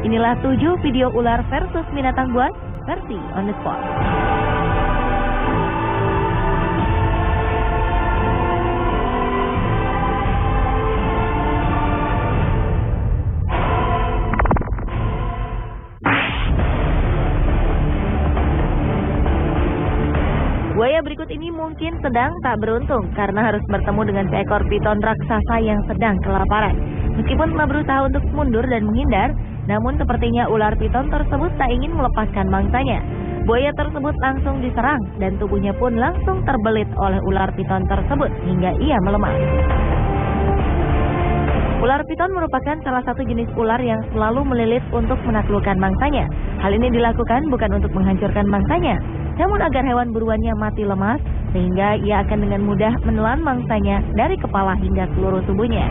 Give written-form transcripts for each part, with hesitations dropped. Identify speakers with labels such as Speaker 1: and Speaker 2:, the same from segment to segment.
Speaker 1: Inilah 7 video ular versus binatang buas versi on the spot. Buaya berikut ini mungkin sedang tak beruntung karena harus bertemu dengan seekor piton raksasa yang sedang kelaparan. Meskipun telah berusaha untuk mundur dan menghindar, namun sepertinya ular piton tersebut tak ingin melepaskan mangsanya. Buaya tersebut langsung diserang dan tubuhnya pun langsung terbelit oleh ular piton tersebut hingga ia melemah. Ular piton merupakan salah satu jenis ular yang selalu melilit untuk menaklukkan mangsanya. Hal ini dilakukan bukan untuk menghancurkan mangsanya, namun agar hewan buruannya mati lemas, sehingga ia akan dengan mudah menelan mangsanya dari kepala hingga seluruh tubuhnya.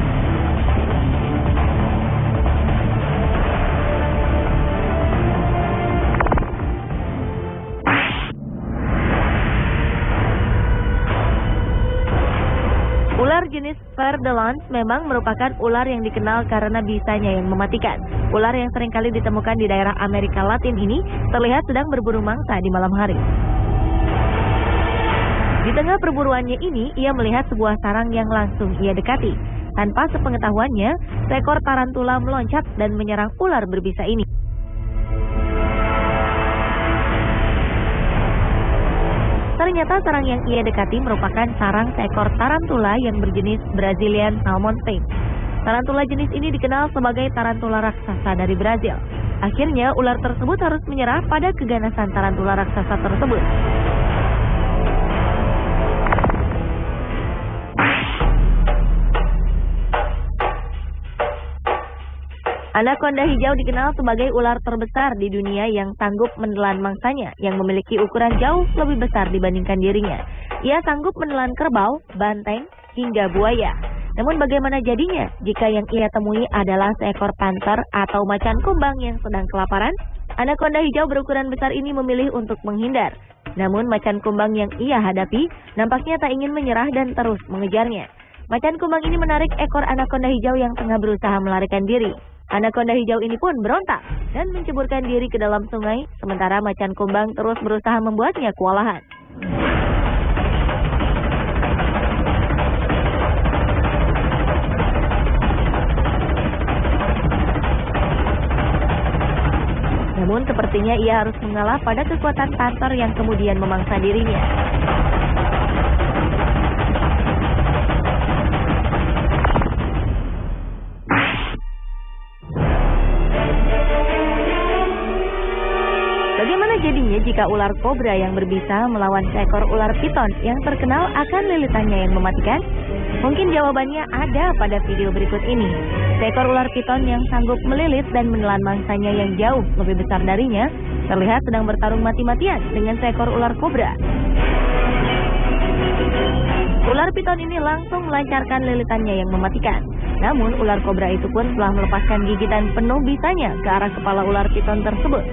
Speaker 1: Ular jenis Verdelans memang merupakan ular yang dikenal karena bisanya yang mematikan. Ular yang seringkali ditemukan di daerah Amerika Latin ini terlihat sedang berburu mangsa di malam hari. Di tengah perburuannya ini, ia melihat sebuah sarang yang langsung ia dekati. Tanpa sepengetahuannya, seekor tarantula meloncat dan menyerang ular berbisa ini. Ternyata sarang yang ia dekati merupakan sarang seekor tarantula yang berjenis Brazilian Salmon Tail. Tarantula jenis ini dikenal sebagai tarantula raksasa dari Brazil. Akhirnya ular tersebut harus menyerah pada keganasan tarantula raksasa tersebut. Anaconda hijau dikenal sebagai ular terbesar di dunia yang sanggup menelan mangsanya yang memiliki ukuran jauh lebih besar dibandingkan dirinya. Ia sanggup menelan kerbau, banteng, hingga buaya. Namun bagaimana jadinya jika yang ia temui adalah seekor panter atau macan kumbang yang sedang kelaparan? Anaconda hijau berukuran besar ini memilih untuk menghindar. Namun macan kumbang yang ia hadapi nampaknya tak ingin menyerah dan terus mengejarnya. Macan kumbang ini menarik ekor anaconda hijau yang tengah berusaha melarikan diri. Anaconda hijau ini pun berontak dan menceburkan diri ke dalam sungai, sementara macan kumbang terus berusaha membuatnya kewalahan. Namun sepertinya ia harus mengalah pada kekuatan panter yang kemudian memangsa dirinya. Bagaimana jadinya jika ular kobra yang berbisa melawan seekor ular piton yang terkenal akan lilitannya yang mematikan? Mungkin jawabannya ada pada video berikut ini. Seekor ular piton yang sanggup melilit dan menelan mangsanya yang jauh lebih besar darinya terlihat sedang bertarung mati-matian dengan seekor ular kobra. Ular piton ini langsung melancarkan lilitannya yang mematikan. Namun ular kobra itu pun telah melepaskan gigitan penuh bisanya ke arah kepala ular piton tersebut.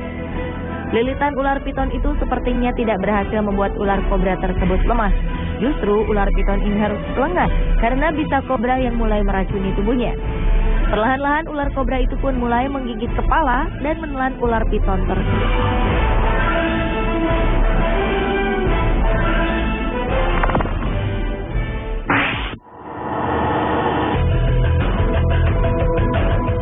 Speaker 1: Lilitan ular piton itu sepertinya tidak berhasil membuat ular kobra tersebut lemah. Justru ular piton ini harus lengah karena bisa kobra yang mulai meracuni tubuhnya. Perlahan-lahan ular kobra itu pun mulai menggigit kepala dan menelan ular piton tersebut.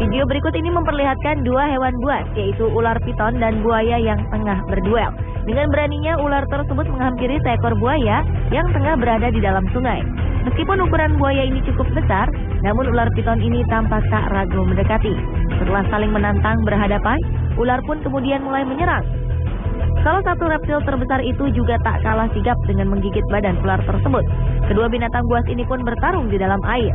Speaker 1: Video berikut ini memperlihatkan dua hewan buas, yaitu ular piton dan buaya yang tengah berduel. Dengan beraninya, ular tersebut menghampiri seekor buaya yang tengah berada di dalam sungai. Meskipun ukuran buaya ini cukup besar, namun ular piton ini tampak tak ragu mendekati. Setelah saling menantang berhadapan, ular pun kemudian mulai menyerang. Salah satu reptil terbesar itu juga tak kalah sigap dengan menggigit badan ular tersebut. Kedua binatang buas ini pun bertarung di dalam air.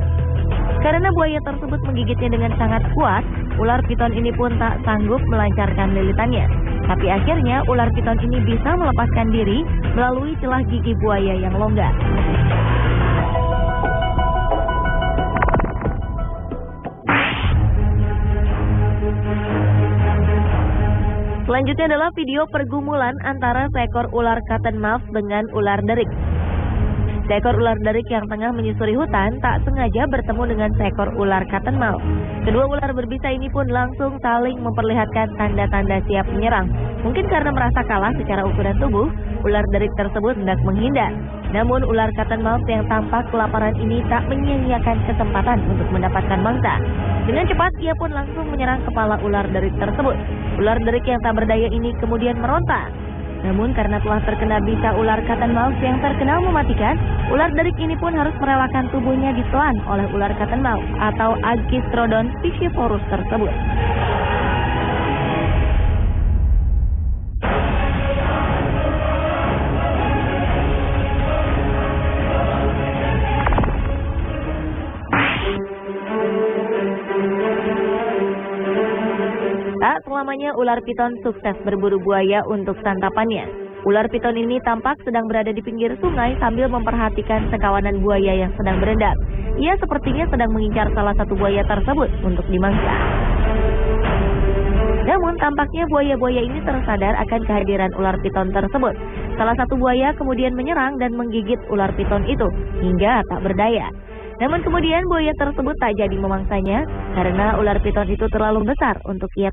Speaker 1: Karena buaya tersebut menggigitnya dengan sangat kuat, ular piton ini pun tak sanggup melancarkan lilitannya. Tapi akhirnya ular piton ini bisa melepaskan diri melalui celah gigi buaya yang longgar. Selanjutnya adalah video pergumulan antara seekor ular cottonmouth dengan ular derik. Seekor ular derik yang tengah menyusuri hutan tak sengaja bertemu dengan seekor ular cottonmouth. Kedua ular berbisa ini pun langsung saling memperlihatkan tanda-tanda siap menyerang. Mungkin karena merasa kalah secara ukuran tubuh, ular derik tersebut hendak menghindar. Namun ular cottonmouth yang tampak kelaparan ini tak menyia-nyiakan kesempatan untuk mendapatkan mangsa. Dengan cepat ia pun langsung menyerang kepala ular derik tersebut. Ular derik yang tak berdaya ini kemudian meronta. Namun karena telah terkena bisa ular cottonmouth yang terkenal mematikan, ular derik ini pun harus merelakan tubuhnya ditelan oleh ular cottonmouth atau Agkistrodon piscivorus tersebut. Tak selamanya ular piton sukses berburu buaya untuk santapannya. Ular piton ini tampak sedang berada di pinggir sungai sambil memperhatikan sekawanan buaya yang sedang berenang. Ia sepertinya sedang mengincar salah satu buaya tersebut untuk dimangsa. Namun tampaknya buaya-buaya ini tersadar akan kehadiran ular piton tersebut. Salah satu buaya kemudian menyerang dan menggigit ular piton itu hingga tak berdaya. Namun kemudian buaya tersebut tak jadi memangsanya karena ular piton itu terlalu besar untuk ia